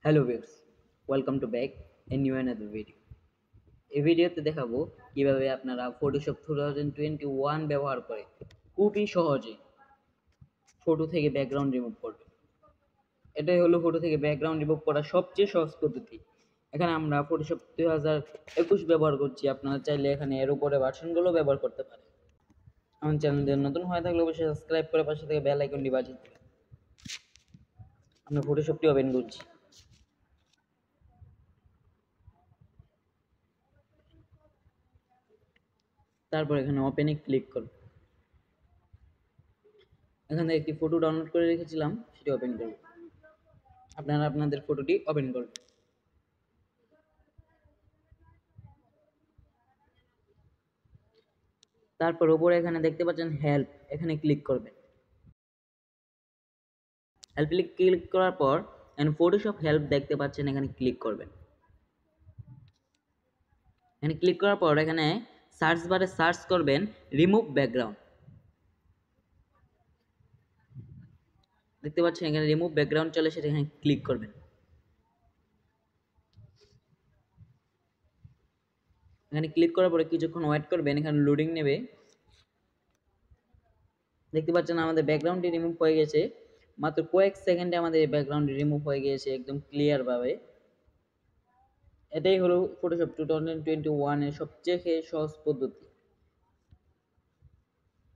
Hello viewers, welcome to back a new another video. এই ভিডিওতে দেখাবো কিভাবে আপনারা ফটোশপ 2021 ব্যবহার করে খুবই সহজে ফটো থেকে ব্যাকগ্রাউন্ড রিমুভ করবেন। এটাই হলো ফটো থেকে ব্যাকগ্রাউন্ড রিমুভ করার সবচেয়ে সহজ পদ্ধতি। এখানে আমরা ফটোশপ 2021 ব্যবহার করছি। আপনারা চাইলে এখানে এর উপরে ভার্সনগুলো ব্যবহার করতে পারেন। আমার চ্যানেলে নতুন হয়ে থাকলে অবশ্যই সাবস্ক্রাইব করে পাশে থেকে বেল আইকনটি বাজিয়ে দিবেন। আমরা ফটোশপটি ওপেন করছি। তারপর এখানে ওপেনে ক্লিক করুন। এখান থেকে একটি ফটো ডাউনলোড করে রেখেছিলাম, সেটি ওপেন করব। আপনারা আপনাদের ফটোটি ওপেন করবেন। তারপর উপরে এখানে দেখতে পাচ্ছেন হেল্প, এখানে ক্লিক করবেন। হেল্প ক্লিক করার পর এখানে ফটোশপ হেল্প দেখতে পাচ্ছেন, এখানে ক্লিক করবেন। এখানে ক্লিক করার পর এখানে সার্চ বারে সার্চ করবেন রিমুভ ব্যাকগ্রাউন্ড। দেখতে পাচ্ছেন এখানে রিমুভ ব্যাকগ্রাউন্ড চলে এসেছে, এখানে ক্লিক করবেন। এখানে ক্লিক করার পরে কিছুক্ষণ ওয়েট করবেন, এখানে লোডিং নেবে। দেখতে পাচ্ছেন আমাদের ব্যাকগ্রাউন্ডটি রিমুভ হয়ে গেছে। মাত্র কয়েক সেকেন্ডে আমাদের ব্যাকগ্রাউন্ড রিমুভ হয়ে গিয়েছে একদম ক্লিয়ার ভাবে। এটাই হলো ফটোশপ 2021 এর সবচেয়ে সহজ পদ্ধতি।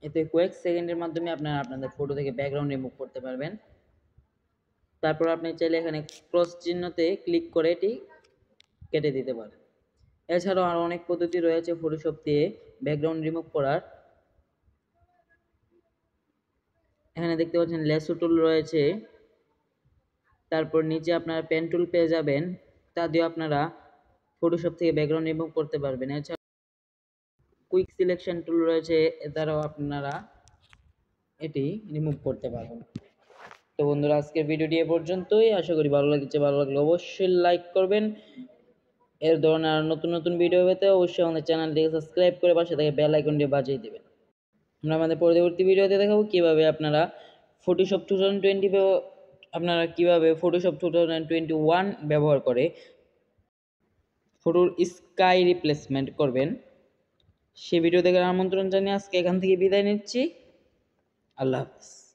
এতে কয়েক সেকেন্ডের মাধ্যমে আপনারা আপনাদের ফটো থেকে ব্যাকগ্রাউন্ড রিমুভ করতে পারবেন। তারপর আপনি চাইলে এখানে ক্রস চিহ্নতে ক্লিক করে এটি কেটে দিতে পারেন। এছাড়াও আরো অনেক পদ্ধতি রয়েছে ফটোশপ দিয়ে ব্যাকগ্রাউন্ড রিমুভ করার। এখানে দেখতে পাচ্ছেন লেসো টুল রয়েছে। তারপর নিচে আপনারা পেন টুল পেয়ে যাবেন, তা দিয়ে আপনারা ফটোশপ থেকে ব্যাকগ্রাউন্ড রিমুভ করতে পারবেন। এছাড়া কুইক সিলেকশন টুল রয়েছে, এ দ্বারাও আপনারা এটি রিমুভ করতে পারবেন। তো বন্ধুরা, আজকের ভিডিওটি এ পর্যন্তই। আশা করি ভালো লেগেছে। ভালো লাগলে অবশ্যই লাইক করবেন। এর ধরনের আর নতুন নতুন ভিডিও পেতে অবশ্যই আমাদের চ্যানেলটিকে সাবস্ক্রাইব করে পাশে থেকে বেল আইকনটি বাজিয়ে দিবেন। আমরা আমাদের পরবর্তী ভিডিওতে দেখাবো কিভাবে আপনারা ফটোশপ 2020 আপনারা কিভাবে ফটোশপ 2021 ব্যবহার করে ফটোর স্কাই রিপ্লেসমেন্ট করবেন। সে ভিডিও দেখার আমন্ত্রণ জানিয়ে আজকে এখান থেকে বিদায় নিচ্ছি। আল্লাহ হাফেজ।